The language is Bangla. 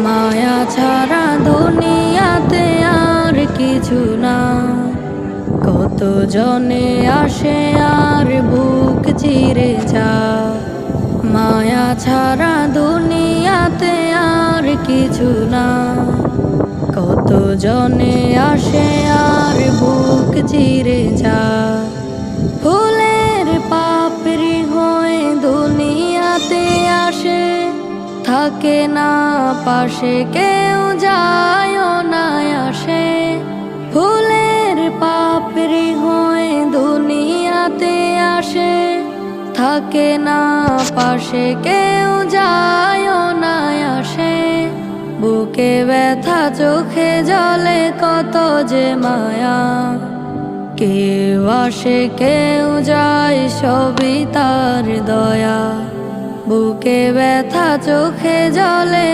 মায়া ছাড়া দুনিয়াতে আর কিছু না। কত জনে আসে আর বুক চিরে যায়। মায়া ছাড়া দুনিয়াতে আর কিছু না। কত জনে আসে আর বুক চিরে যায়। ফুলের পাপড়ি হয়ে দুনিয়াতে আসে, থাকে না পাশে কেউ যায় না আসে। ফুলের পাপড়ি হয়ে দুনিয়াতে আসে, থাকে না পাশে কেউ যায় না আসে। বুকে ব্যথা চোখে জলে কত যে মায়া, কেউ আসে কেউ যায় সবই তার দয়া। বুকে ব্যথা চোখে জলে